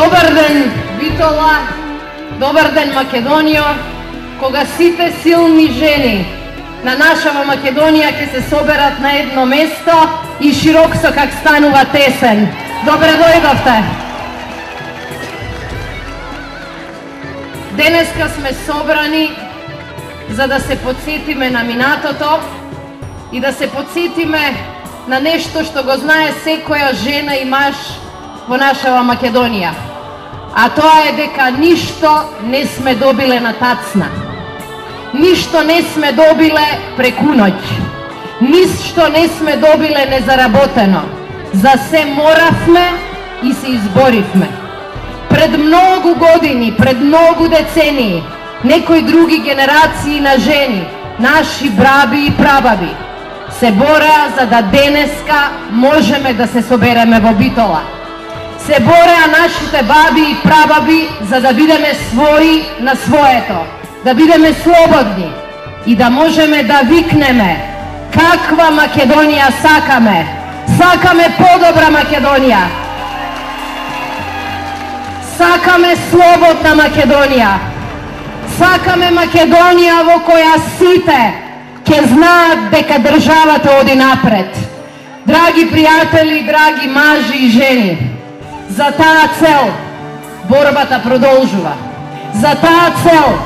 Добар ден, Битола, добар ден, Македонија, кога сите силни жени на нашава Македонија ќе се соберат на едно место и широк со как станува тесен. Добре дојдовте! Денеска сме собрани за да се подсетиме на минатото и да се подсетиме на нешто што го знае секоја жена и маж во нашава Македонија. А тоа е дека ништо не сме добиле на тацна. Ништо не сме добиле преку ноќ. Ништо не сме добиле незаработено. За се моравме и се изборивме. Пред многу години, пред многу децении, некои други генерации на жени, наши браби и прабаби, се бореа за да денеска можеме да се собереме во Битола. Се бореа нашите баби и прабаби за да бидеме своји на своето, да бидеме слободни и да можеме да викнеме каква Македонија сакаме. Сакаме подобра Македонија. Сакаме слободна Македонија. Сакаме Македонија во која сите ќе знаат дека државата оди напред. Драги пријатели, драги мажи и жени, за таа цел борбата продолжува. За таа цел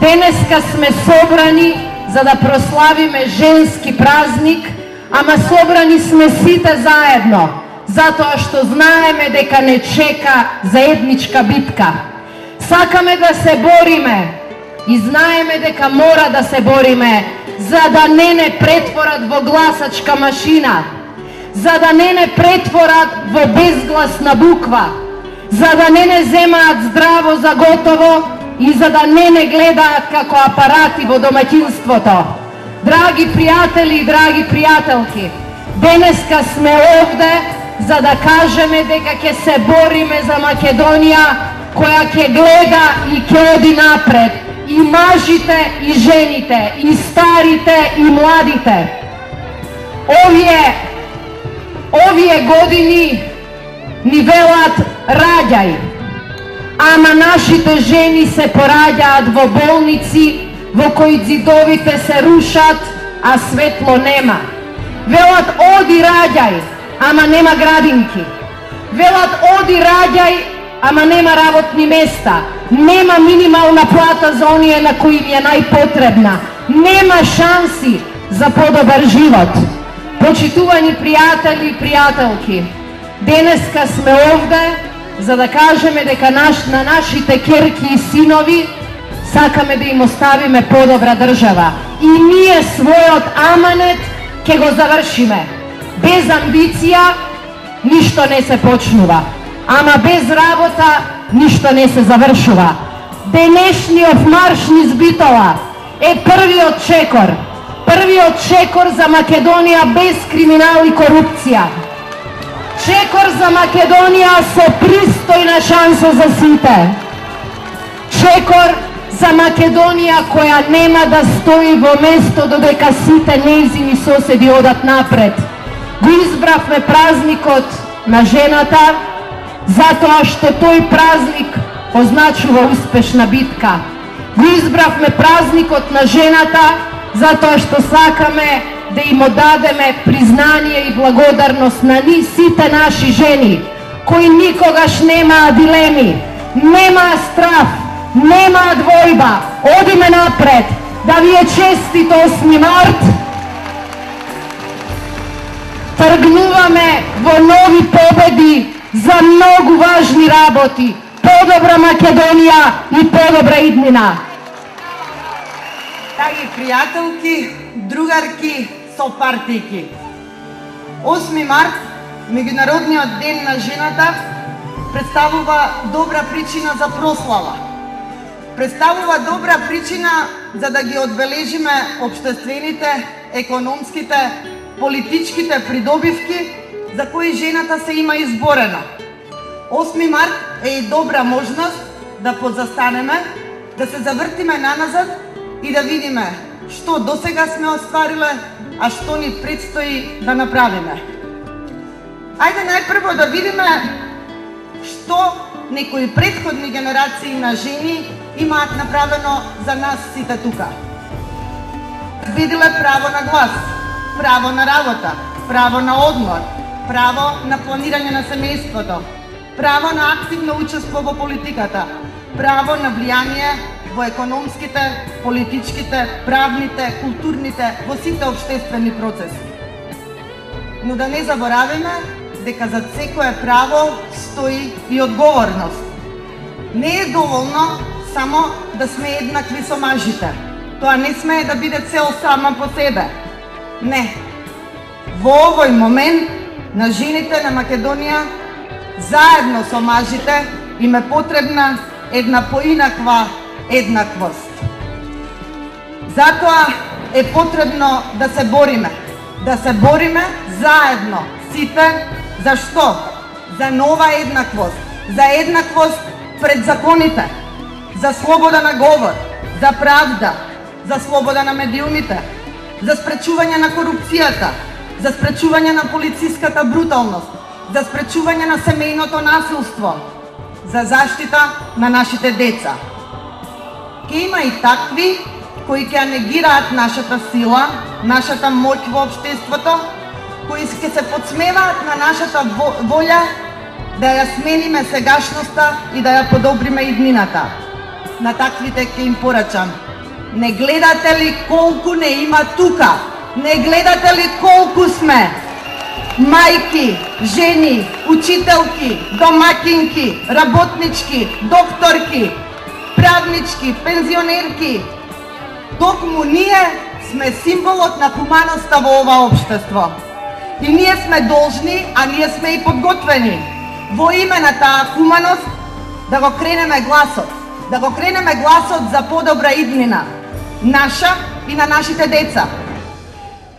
денеска сме собрани за да прославиме женски празник, ама собрани сме сите заедно, затоа што знаеме дека не чека заедничка битка. Сакаме да се бориме и знаеме дека мора да се бориме за да не претворат во гласачка машина, за да не претворат во безгласна буква, за да не земаат здраво за готово и за да не гледаат како апарати во домаќинството. Драги пријатели и драги пријателки, денеска сме овде за да кажеме дека ќе се бориме за Македонија која ќе гледа и ќе оди напред. И мажите, и жените, и старите, и младите. Овие години ни велат раѓај, ама нашите жени се пораѓаат во болници во кои ѕидовите се рушат, а светло нема. Велат оди раѓај, ама нема градинки. Велат оди раѓај, ама нема работни места. Нема минимална плата за оние на кои им е најпотребна. Нема шанси за подобар живот. Почитувани пријатели и пријателки, денеска сме овде за да кажеме дека на нашите ќерки и синови сакаме да им оставиме подобра држава. И ние својот аманет ќе го завршиме. Без амбиција ништо не се почнува, ама без работа ништо не се завршува. Денешниот марш низ Битола е првиот чекор за Македонија без криминал и корупција. Чекор за Македонија со пристојна шанса за сите. Чекор за Македонија која нема да стои во место додека сите нејзини соседи одат напред. Го избравме празникот на жената, затоа што тој празник означува успешна битка. Го избравме празникот на жената, затоа што сакаме да им одадеме признание и благодарност на сите наши жени, кои никогаш немаа дилеми, немаа страф, немаа двојба. Одиме напред, да ви е честит 8 март. Тргнуваме во нови победи за многу важни работи. Подобра Македонија и подобра иднина. Драги пријателки, другарки, сопартики. 8 март, Меѓународниот ден на жената, представува добра причина за прослава. Представува добра причина за да ги одбележиме општествените, економските, политичките придобивки за кои жената се има изборено. 8 март е и добра можност да подзастанеме, да се завртиме наназад и да видиме што досега сме оствариле, а што ни предстои да направиме. Ајде најпрво да видиме што некои претходни генерации на жени имаат направено за нас сите тука. Виделе право на глас, право на работа, право на одмор, право на планирање на семејството, право на активно учество во политиката, право на влијание во економските, политичките, правните, културните, во сите општествени процеси. Но да не забораваме дека зад секое право стои и одговорност. Не е доволно само да сме еднакви со мажите. Тоа не смее да биде цел сама по себе. Не. Во овој момент на жените на Македонија заедно со мажите им е потребна една поинаква еднаквост. Затоа е потребно да се бориме. Да се бориме заедно сите. За што? За нова еднаквост. За еднаквост пред законите. За слобода на говор. За правда. За слобода на медиумите. За спречување на корупцијата. За спречување на полициската бруталност. За спречување на семејното насилство. За заштита на нашите деца. Ке има и такви кои ќе негираат нашата сила, нашата моќ во општеството, кои ќе се подсмеваат на нашата волја да ја смениме сегашноста и да ја подобриме иднината. На таквите ќе им порачам: не гледате ли колку не има тука? Не гледате ли колку сме? Мајки, жени, учителки, домакинки, работнички, докторки, правнички, пензионерки. Токму ние сме символот на хуманоста во ова општество. И ние сме должни, а ние сме и подготвени во име на таа хуманост да го кренеме гласот. Да го кренеме гласот за подобра иднина, наша и на нашите деца.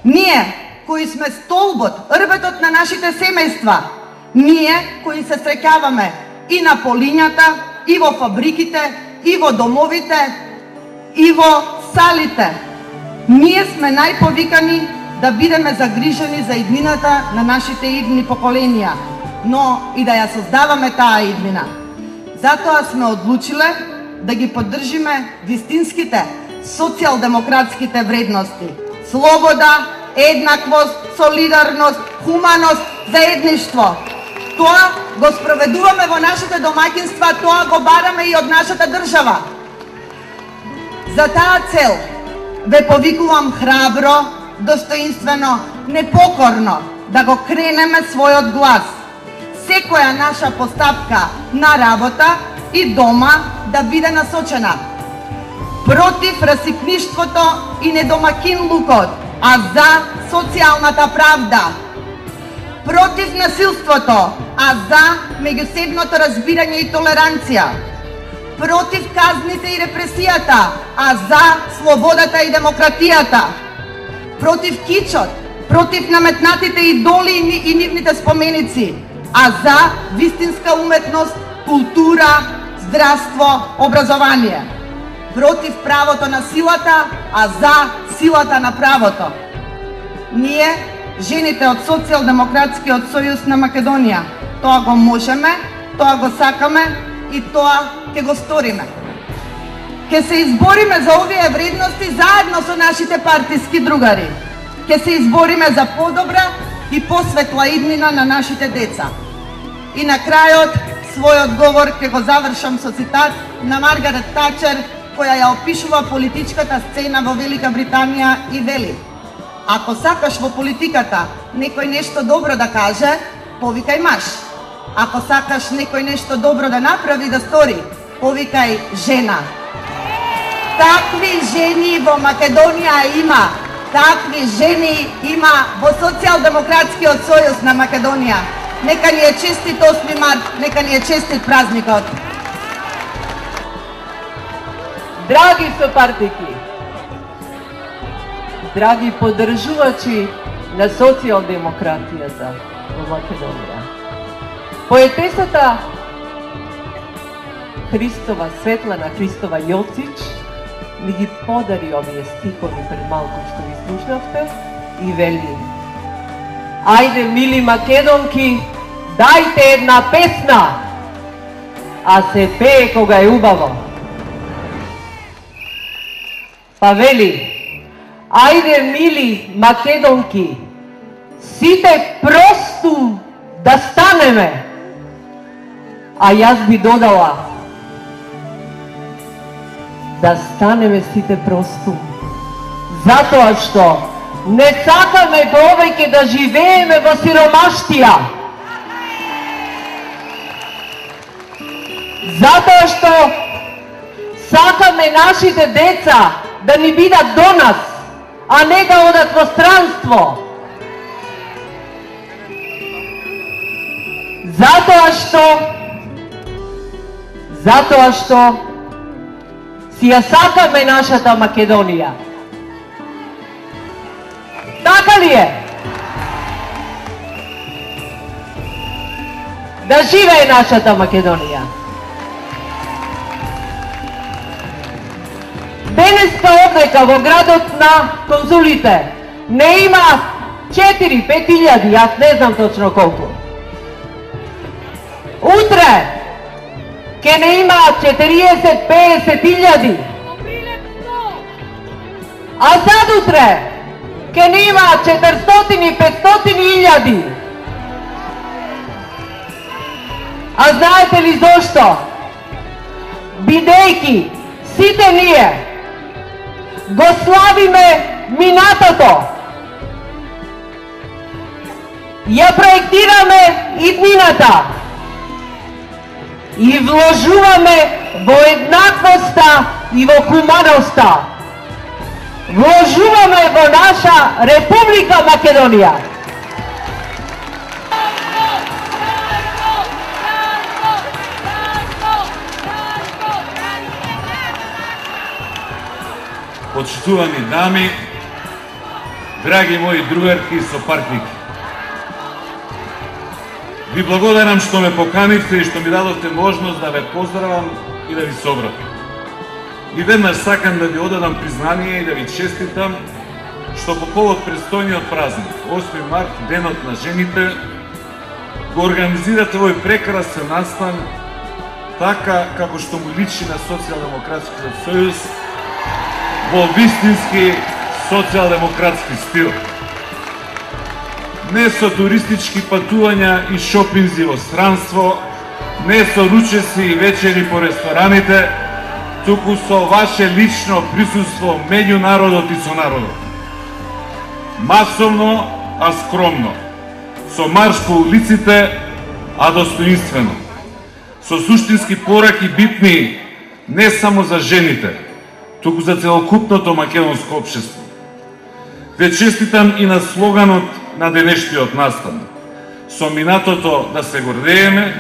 Ние, кои сме столбот, рбетот на нашите семејства, ние кои се среќаваме и на полињата, и во фабриките, и во домовите, и во салите. Ние сме најповикани да бидеме загрижени за иднината на нашите идни поколенија, но и да ја создаваме таа иднина. Затоа сме одлучиле да ги поддржиме вистинските социјалдемократските вредности: слобода, еднаквост, солидарност, хуманост, заедништво. Тоа го спроведуваме во нашите домаќинства, тоа го бараме и од нашата држава. За таа цел ве повикувам храбро, достоинствено, непокорно да го кренеме својот глас. Секоја наша постапка на работа и дома да биде насочена против расипништвото и недомакинлукот, а за социјалната правда. Против насилството, а за меѓусебното разбирање и толеранција. Против казните и репресијата, а за слободата и демократијата. Против кичот, против наметнатите идоли и нивните споменици, а за вистинска уметност, култура, здравство, образование. Против правото на силата, а за силата на правото. Ние, жените од Социјалдемократскиот сојуз на Македонија, тоа го можеме, тоа го сакаме и тоа ќе го сториме. Ќе се избориме за овие вредности заедно со нашите партиски другари. Ќе се избориме за подобра и посветла иднина на нашите деца. И на крајот, својот говор ќе го завршам со цитат на Маргарет Тачер, која ја опишува политичката сцена во Велика Британија и вели: ако сакаш во политиката некој нешто добро да каже, повикај маж. Ако сакаш некој нешто добро да направи, да стори, повикај жена. Такви жени во Македонија има. Такви жени има во Социјалдемократскиот сојуз на Македонија. Нека ни е честит 8 март, нека ни е честит празникот. Драги сопартики, драги поддржувачи на социјалдемократијата во Македонија, поетесата Светлана Христова Јоцич ми ги подари овие стихови пред малку што ви слушнавте и вели: ајде, мили македонки, дајте една песна. а се пее кога е убаво. Па вели, ајде мили македонки, сите просту да станеме. А јас би додала, да станеме сите просту. Затоа што не сакаме повеќе да живееме во сиромаштија. Затоа што сакаме нашите деца да ни бидат до нас, а не да одат во странство. Затоа што си ја сакаме нашата Македонија. Така ли е? Да живее нашата Македонија! Денеска овдека во градот на конзулите не има 4-5 илјади, јас не знам точно колку. Утре ке не има 40-50 илјади. А задутре ке не има 400-500 илјади. А знаете ли зошто? Бидејќи сите ние го славиме минатото, ја проектираме иднината и вложуваме во еднаквоста и во хуманоста. Вложуваме во наша Република Македонија. Почитувани дами, драги мои другарки и сопартники, ви благодарам што ме поканивте и што ми дадовте можност да ве поздравам и да ви се обратам. И веднаш сакам да ви одадам признание и да ви честитам што по повод престојниот празник, 8 март, денот на жените, го организирате овој прекрасен настан така како што му личи на Социјалдемократскиот сојуз, во вистински социјалдемократски стил. Не со туристички патувања и шопинзи во странство, не со ручеси и вечери по рестораните, туку со ваше лично присуство меѓу народот и со народот. Масовно, а скромно, со марш по улиците, а достоинствено, со суштински пораки битни не само за жените, туку за целокупното македонско општество. Ве честитам и на слоганот на денешниот настан. Со минатото да се гордееме,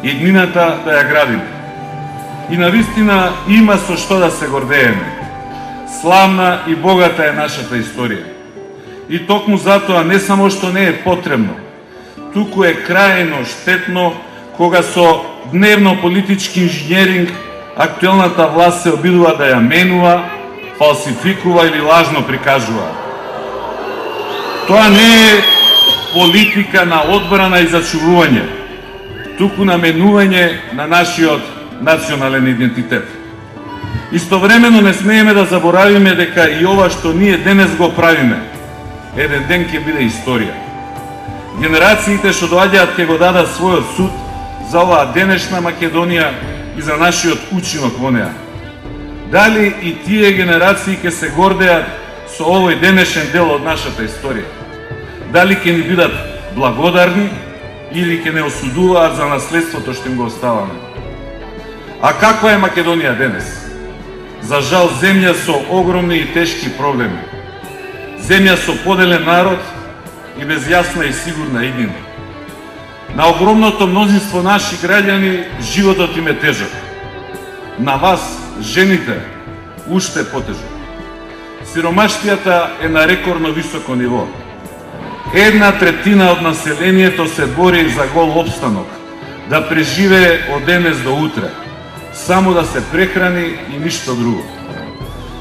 иднината да ја градиме. И навистина има со што да се гордееме. Славна и богата е нашата историја. И токму затоа не само што не е потребно, туку е крајно штетно кога со дневно политички инженеринг актуелната власт се обидува да ја менува, фалсификува или лажно прикажува. Тоа не е политика на одбрана и зачувување, туку на менување на нашиот национален идентитет. Истовремено не смееме да заборавиме дека и ова што ние денес го правиме, еден ден ќе биде историја. Генерациите што доаѓаат ќе го дадат својот суд за оваа денешна Македонија и за нашиот учинок во неа. Дали и тие генерации ќе се гордеат со овој денешен дел од нашата историја? Дали ќе ни бидат благодарни или ќе не осудуваат за наследството што им го оставаме? А каква е Македонија денес? За жал, земја со огромни и тешки проблеми. Земја со поделен народ и без јасна и сигурна иднина. На огромното мнозинство наши граѓани животот им е тежок. На вас, жените, уште потежок. Сиромаштијата е на рекордно високо ниво. 1/3 од населението се бори за гол опстанок, да преживее од денес до утре, само да се прехрани и ништо друго.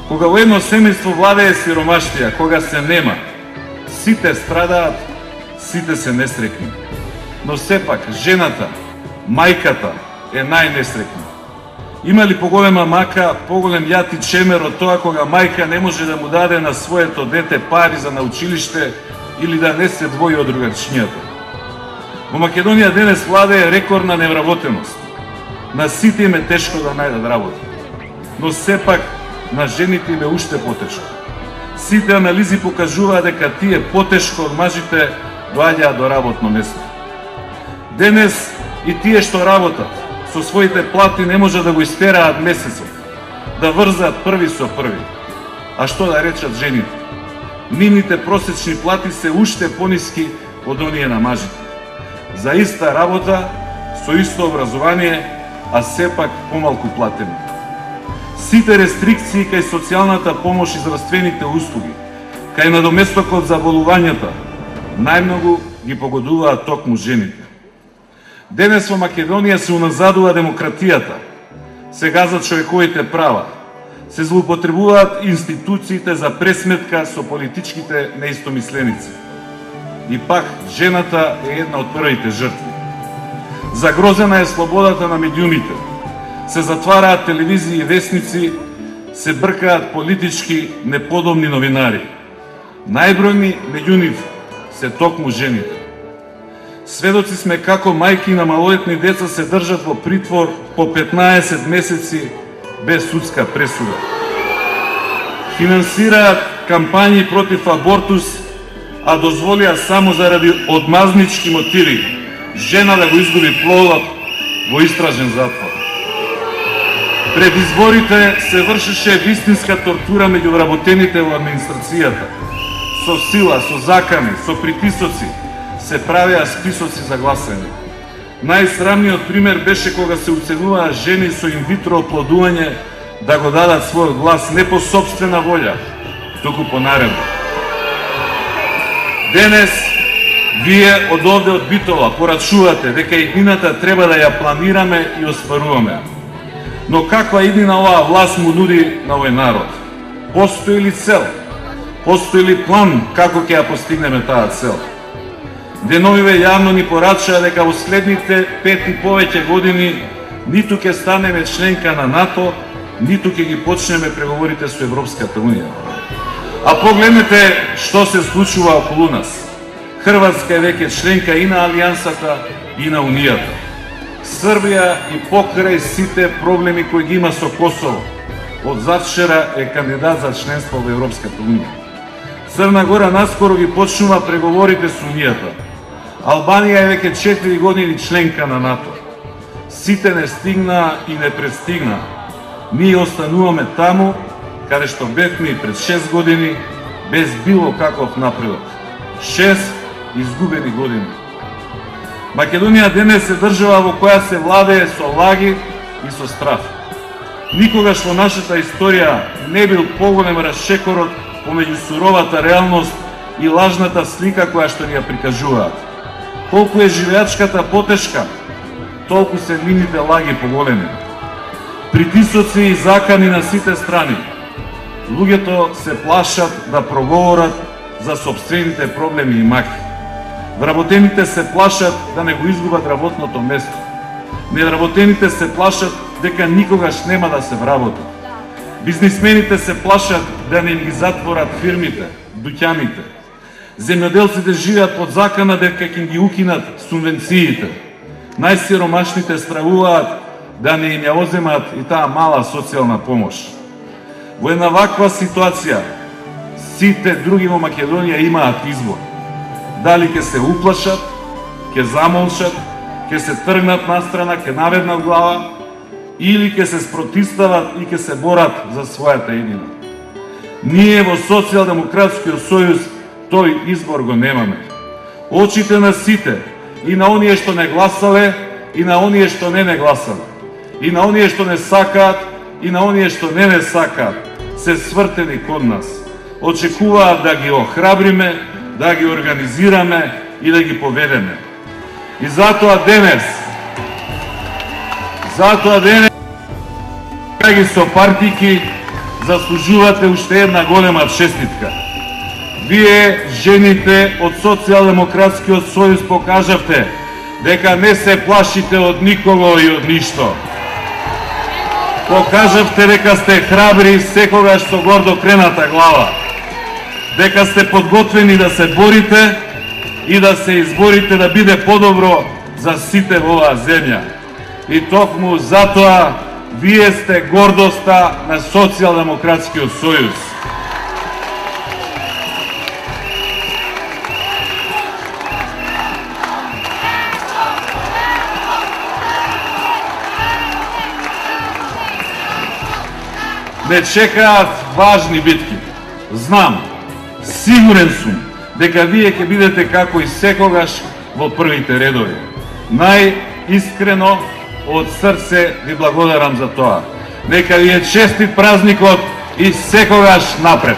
Кога во едно семејство владее сиромаштија, кога се нема, сите страдаат, сите се несреќни. Но сепак, жената, мајката, е најнесреќна. Има ли поголема мака, поголем јат и чемер од тоа кога мајка не може да му даде на своето дете пари за на училиште или да не се двои од другарчињата? Во Македонија денес владее рекордна невработеност. На сите им е тешко да најдат работа, но сепак на жените им е уште потешко. Сите анализи покажуваат дека тие потешко од мажите доаѓаат до работно место. Денес и тие што работат со своите плати не може да го истераат месецот, да врзаат први со први. А што да речат жените? Нивните просечни плати се уште пониски од оние на мажите. За иста работа, со исто образование, а сепак помалку платено. Сите рестрикции кај социјалната помош и здравствените услуги, кај надоместокот за болувањата, најмногу ги погодуваат токму жените. Денес во Македонија се уназадува демократијата, се газат човековите права, се злоупотребуваат институциите за пресметка со политичките неистомисленици. И пак, жената е една од првите жртви. Загрозена е слободата на медиумите, се затвараат телевизии и вестници, се бркаат политички неподобни новинари. Најбројни меѓу нив се токму жените. Сведоци сме како мајки на малолетни деца се држат во притвор по 15 месеци без судска пресуда. Финансираат кампањи против абортус, а дозволија само заради одмазнички мотиви жена да го изгуби плодот во истражен затвор. Пред изборите се вршеше вистинска тортура меѓу вработените во администрацијата. Со сила, со закани, со притисоци се правеа списоци за гласање. Најсрамниот пример беше кога се уценуваа жени со инвитро оплодување да го дадат својот глас не по сопствена волја, туку по наредба. Денес, вие од овде од Битола порачувате дека иднината треба да ја планираме и остваруваме. Но каква иднина оваа власт му нуди на овој народ? Постои ли цел? Постои ли план како ќе ја постигнеме таа цел? Деновиве јавно ни порачаа дека во следните 5 и повеќе години ниту ќе станеме членка на НАТО, ниту ќе ги почнеме преговорите со Европската Унија. А погледнете што се случува околу нас. Хрватска е веќе членка и на Алијансата и на Унијата. Србија и покрај сите проблеми кои ги има со Косово, од завчера е кандидат за членство во Европската Унија. Црна Гора наскоро ги почнува преговорите со Унијата. Албанија е веќе 4 години членка на НАТО. Сите не стигнаа и не пристигнаа. Ние остануваме таму, каде што бевме и пред 6 години, без било каков напредок. 6 изгубени години. Македонија денес е држава во која се владее со лаги и со страф. Никогаш во нашата историја не бил поголем расчекорот помеѓу суровата реалност и лажната слика која што ни ја прикажуваат. Колку е живеачката потешка, толку се нивните лаги поголеми. Притисоци и закани на сите страни. Луѓето се плашат да проговорат за сопствените проблеми и маки. Вработените се плашат да не го изгубат работното место. Невработените се плашат дека никогаш нема да се вработат. Бизнисмените се плашат да не ги затворат фирмите, дуќаните. Земјоделците живеат под закана дека ќе ги укинат субвенциите. Најсиромашните стравуваат да не им ја одземат и таа мала социјална помош. Во една ваква ситуација, сите други во Македонија имаат избор. Дали ќе се уплашат, ќе замолчат, ќе се тргнат настрана, ќе наведнат глава, или ќе се спротивстават и ќе се борат за својата иднина. Ние во Социјалдемократскиот сојуз тој избор го немаме. Очите на сите, и на оние што не гласале, и на оние што не гласале, и на оние што не сакаат, и на оние што не сакаат, се свртени код нас. Очекуваат да ги охрабриме, да ги организираме и да ги поведеме. И затоа денес, драги сопартики, заслужувате уште една голема честитка. Вие, жените од Социјалдемократскиот сојуз, покажавте дека не се плашите од никого и од ништо. Покажавте дека сте храбри секогаш со гордо крената глава, дека сте подготвени да се борите и да се изборите да биде подобро за сите во оваа земја. И токму затоа вие сте гордоста на Социјалдемократскиот сојуз. Не чекаат важни битки. Знам, сигурен сум, дека вие ќе бидете како и секогаш во првите редови. Најискрено од срце ви благодарам за тоа. Нека ви е честит празникот и секогаш напред.